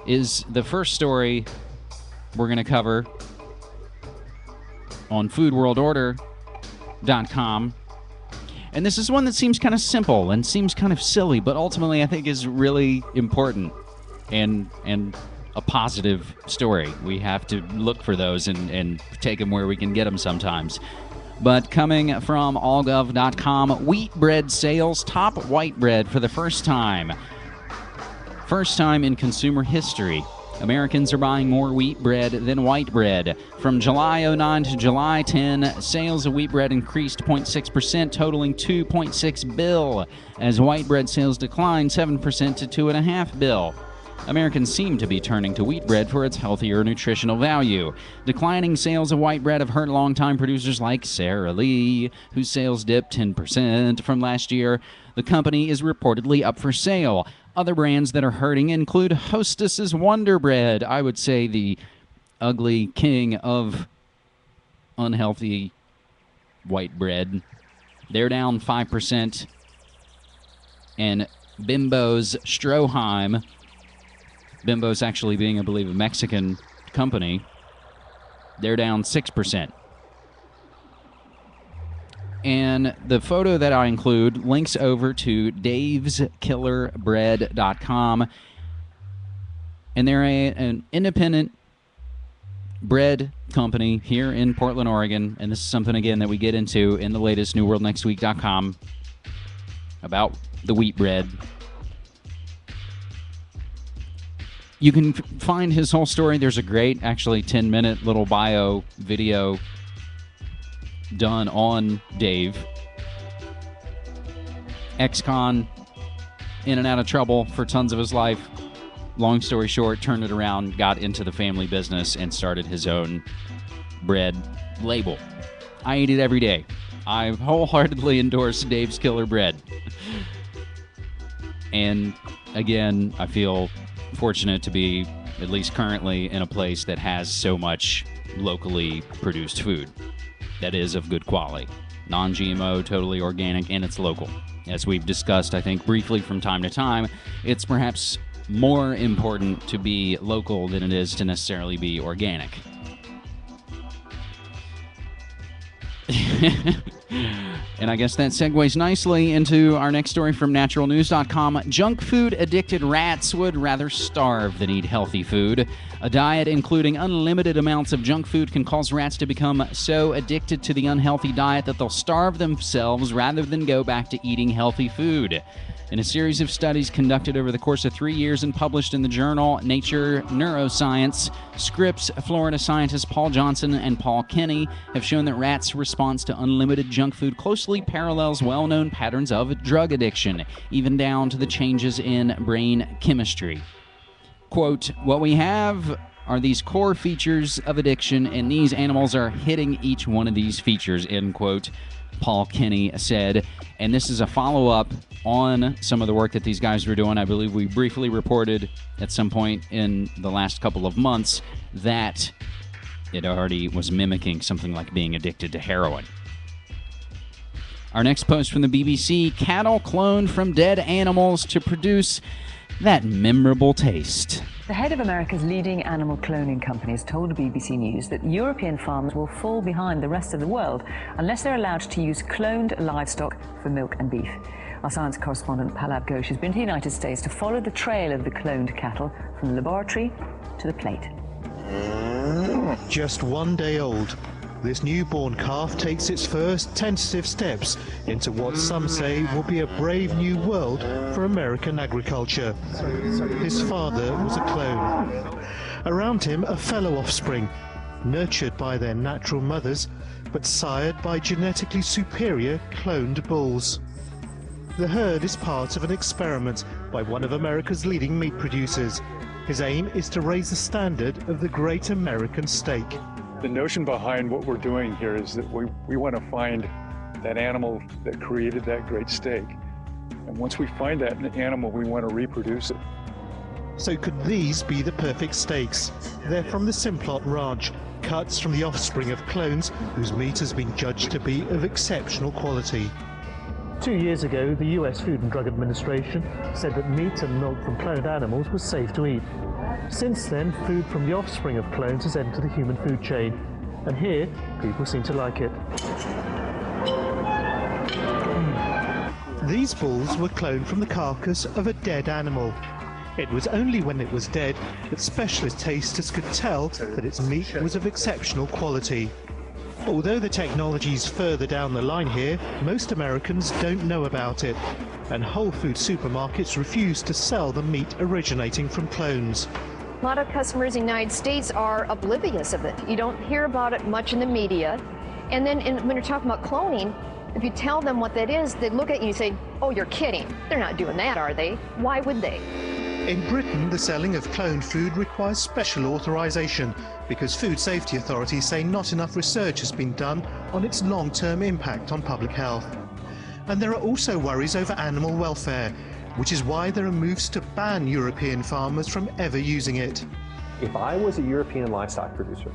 is the first story we're going to cover on foodworldorder.com. And this is one that seems kind of simple and seems kind of silly, but ultimately I think is really important and a positive story. We have to look for those and take them where we can get them sometimes. But coming from allgov.com, wheat bread sales top white bread for the first time. First time in consumer history. Americans are buying more wheat bread than white bread. From July 09 to July 10, sales of wheat bread increased 0.6%, totaling $2.6 billion, as white bread sales declined 7% to $2.5 billion. Americans seem to be turning to wheat bread for its healthier nutritional value. Declining sales of white bread have hurt longtime producers like Sara Lee, whose sales dipped 10% from last year. The company is reportedly up for sale. Other brands that are hurting include Hostess's Wonder Bread, I would say the ugly king of unhealthy white bread. They're down 5%. And Bimbo's Stroheim, Bimbo's actually being, I believe, a Mexican company, they're down 6%. And the photo that I include links over to daveskillerbread.com. And they're an independent bread company here in Portland, Oregon. And this is something, again, that we get into in the latest newworldnextweek.com about the wheat bread. You can find his whole story. There's a great, actually, 10-minute little bio video done on Dave. Ex-con, in and out of trouble for tons of his life. Long story short, turned it around, got into the family business, and started his own bread label. I eat it every day. I wholeheartedly endorse Dave's Killer Bread. And, again, I feel fortunate to be, at least currently, in a place that has so much locally produced food that is of good quality. Non-GMO, totally organic, and it's local. As we've discussed, I think, briefly from time to time, it's perhaps more important to be local than it is to necessarily be organic. And I guess that segues nicely into our next story from naturalnews.com. Junk food-addicted rats would rather starve than eat healthy food. A diet including unlimited amounts of junk food can cause rats to become so addicted to the unhealthy diet that they'll starve themselves rather than go back to eating healthy food. In a series of studies conducted over the course of 3 years and published in the journal Nature Neuroscience, Scripps Florida scientists Paul Johnson and Paul Kenny have shown that rats' response to unlimited junk food closely parallels well-known patterns of drug addiction, even down to the changes in brain chemistry. Quote, "What we have are these core features of addiction, and these animals are hitting each one of these features," end quote, Paul Kenny said. And this is a follow-up on some of the work that these guys were doing. I believe we briefly reported at some point in the last couple of months that it already was mimicking something like being addicted to heroin. Our next post from the BBC, cattle cloned from dead animals to produce that memorable taste. The head of America's leading animal cloning company has told BBC News that European farmers will fall behind the rest of the world unless they're allowed to use cloned livestock for milk and beef. Our science correspondent Pallab Ghosh has been to the United States to follow the trail of the cloned cattle from the laboratory to the plate. Just 1 day old, this newborn calf takes its first tentative steps into what some say will be a brave new world for American agriculture. His father was a clone. Around him, a fellow offspring, nurtured by their natural mothers, but sired by genetically superior cloned bulls. The herd is part of an experiment by one of America's leading meat producers. His aim is to raise the standard of the great American steak. The notion behind what we're doing here is that we want to find that animal that created that great steak. And once we find that animal, we want to reproduce it. So could these be the perfect steaks? They're from the Simplot Ranch, cuts from the offspring of clones whose meat has been judged to be of exceptional quality. 2 years ago, the US Food and Drug Administration said that meat and milk from cloned animals was safe to eat. Since then, food from the offspring of clones has entered the human food chain, and here, people seem to like it. These balls were cloned from the carcass of a dead animal. It was only when it was dead that specialist tasters could tell that its meat was of exceptional quality. Although the technology's further down the line here, most Americans don't know about it, and Whole Food supermarkets refuse to sell the meat originating from clones. A lot of customers in the United States are oblivious of it. You don't hear about it much in the media. And then when you're talking about cloning, if you tell them what that is, they look at you and say, oh, you're kidding. They're not doing that, are they? Why would they? In Britain, the selling of cloned food requires special authorization because food safety authorities say not enough research has been done on its long-term impact on public health. And there are also worries over animal welfare, which is why there are moves to ban European farmers from ever using it. If I was a European livestock producer,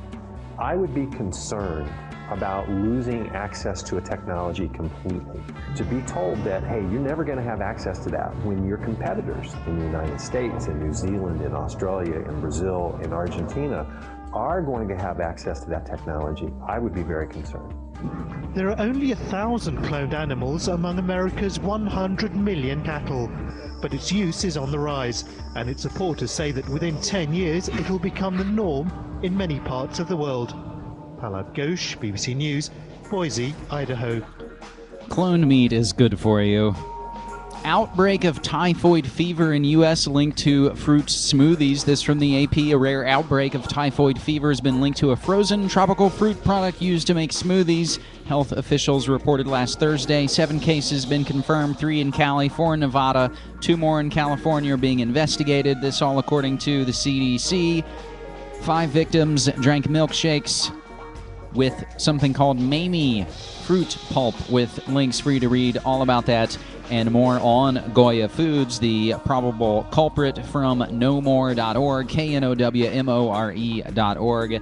I would be concerned about losing access to a technology completely. To be told that, hey, you're never going to have access to that when your competitors in the United States, in New Zealand, in Australia, in Brazil, in Argentina are going to have access to that technology, I would be very concerned. There are only 1,000 cloned animals among America's 100 million cattle, but its use is on the rise, and its supporters say that within 10 years it will become the norm in many parts of the world. Palav Ghosh, BBC News, Boise, Idaho. Clone meat is good for you. Outbreak of typhoid fever in U.S. linked to fruit smoothies. This from the AP. A rare outbreak of typhoid fever has been linked to a frozen tropical fruit product used to make smoothies. Health officials reported last Thursday 7 cases been confirmed, 3 in Cali, 4 in Nevada, 2 more in California are being investigated. This all according to the CDC. 5 victims drank milkshakes with something called Mamie fruit pulp, with links for you to read all about that and more on Goya Foods, the probable culprit, from knowmore.org, knowmore.org.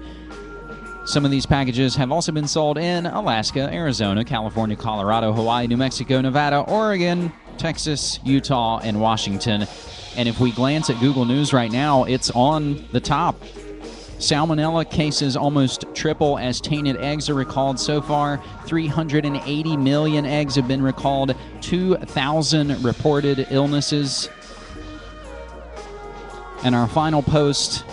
Some of these packages have also been sold in Alaska, Arizona, California, Colorado, Hawaii, New Mexico, Nevada, Oregon, Texas, Utah, and Washington. And if we glance at Google News right now, it's on the top. Salmonella cases almost triple as tainted eggs are recalled so far. 380 million eggs have been recalled. 2,000 reported illnesses. And our final post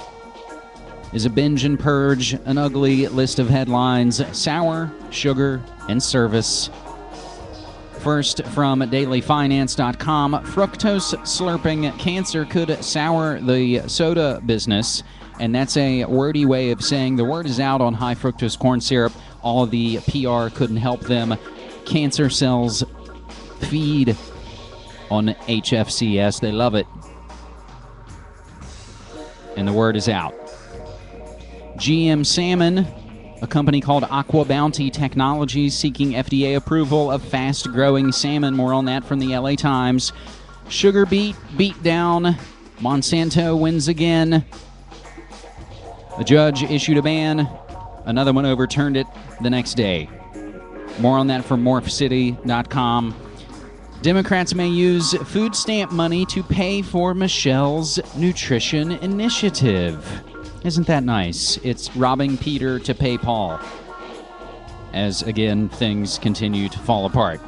is a binge and purge, an ugly list of headlines: sour, sugar, and service. First, from dailyfinance.com, fructose slurping cancer could sour the soda business. And that's a wordy way of saying the word is out on high fructose corn syrup. All of the PR couldn't help them. Cancer cells feed on HFCS. They love it. And the word is out. GM Salmon, a company called Aqua Bounty Technologies, seeking FDA approval of fast-growing salmon. More on that from the LA Times. Sugar beet down. Monsanto wins again. A judge issued a ban. Another one overturned it the next day. More on that from morphcity.com. Democrats may use food stamp money to pay for Michelle's nutrition initiative. Isn't that nice? It's robbing Peter to pay Paul. As, again, things continue to fall apart.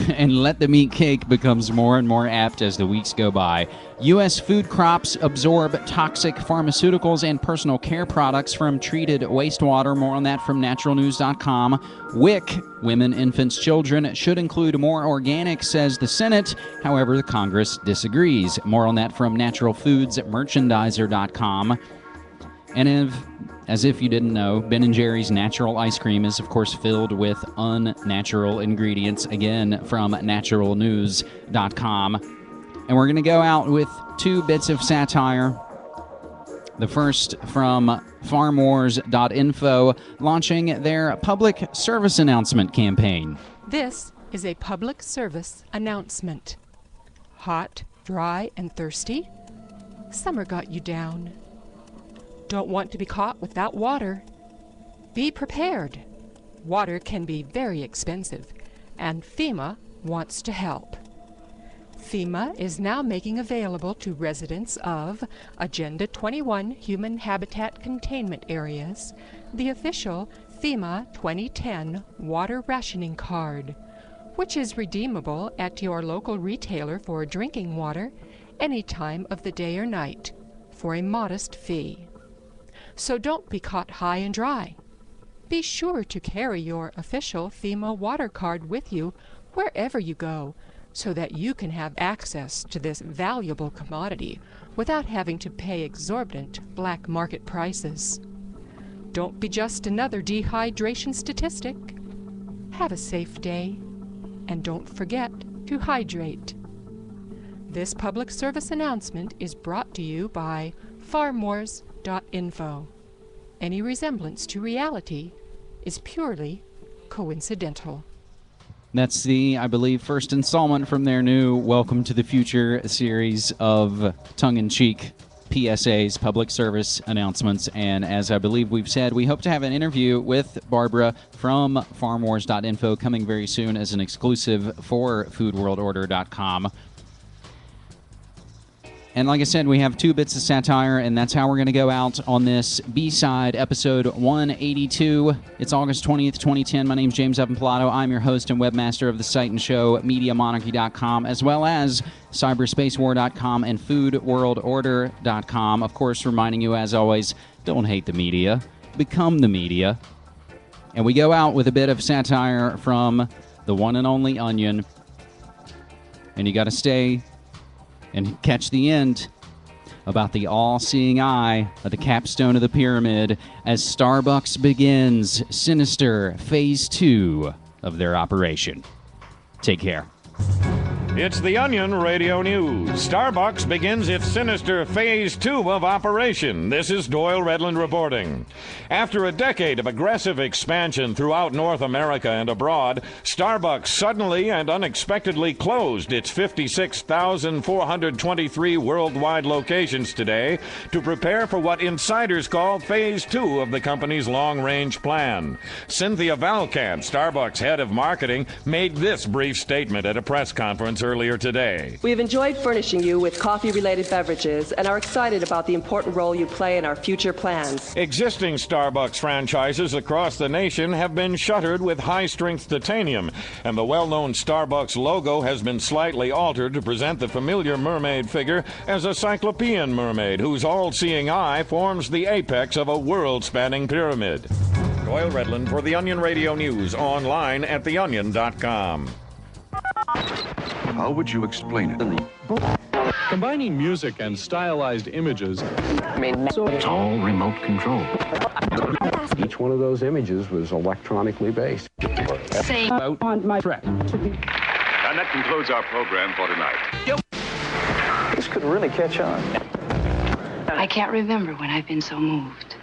And let the meat cake becomes more and more apt as the weeks go by. U.S. food crops absorb toxic pharmaceuticals and personal care products from treated wastewater. More on that from naturalnews.com. WIC, women, infants, children, should include more organic, says the Senate. However, the Congress disagrees. More on that from naturalfoodsmerchandiser.com. And as if you didn't know, Ben & Jerry's natural ice cream is, of course, filled with unnatural ingredients, again, from naturalnews.com. And we're going to go out with 2 bits of satire. The first from farmwars.info, launching their public service announcement campaign. This is a public service announcement. Hot, dry, and thirsty? Summer got you down. Don't want to be caught without water? Be prepared. Water can be very expensive. and FEMA wants to help. FEMA is now making available to residents of Agenda 21 Human Habitat Containment Areas the official FEMA 2010 Water Rationing Card, which is redeemable at your local retailer for drinking water any time of the day or night for a modest fee. So don't be caught high and dry. Be sure to carry your official FEMA water card with you wherever you go, so that you can have access to this valuable commodity without having to pay exorbitant black market prices. Don't be just another dehydration statistic. Have a safe day, and don't forget to hydrate. This public service announcement is brought to you by farmwars.info. Any resemblance to reality is purely coincidental. That's the, I believe, first installment from their new Welcome to the Future series of tongue-in-cheek PSAs, public service announcements. And as I believe we've said, we hope to have an interview with Barbara from farmwars.info coming very soon as an exclusive for foodworldorder.com. And like I said, we have 2 bits of satire, and that's how we're going to go out on this B-side, episode 182. It's August 20th, 2010. My name's James Evan Pilato. I'm your host and webmaster of the site and show, MediaMonarchy.com, as well as CyberspaceWar.com and FoodWorldOrder.com. Of course, reminding you, as always, don't hate the media. Become the media. And we go out with a bit of satire from the one and only Onion. And you got to stay and catch the end about the all-seeing eye at the capstone of the pyramid as Starbucks begins sinister Phase 2 of their operation. Take care. It's the Onion Radio News. Starbucks begins its sinister Phase 2 of operation. This is Doyle Redland reporting. After a decade of aggressive expansion throughout North America and abroad, Starbucks suddenly and unexpectedly closed its 56,423 worldwide locations today to prepare for what insiders call Phase 2 of the company's long-range plan. Cynthia Valcant, Starbucks head of marketing, made this brief statement at a press conference earlier today. We have enjoyed furnishing you with coffee-related beverages and are excited about the important role you play in our future plans. Existing Starbucks franchises across the nation have been shuttered with high-strength titanium, and the well-known Starbucks logo has been slightly altered to present the familiar mermaid figure as a cyclopean mermaid whose all-seeing eye forms the apex of a world-spanning pyramid. Doyle Redland for the Onion Radio News, online at theonion.com. How would you explain it? Combining music and stylized images. It's all remote control. Each one of those images was electronically based. Say out on my track. And that concludes our program for tonight. This could really catch on. I can't remember when I've been so moved.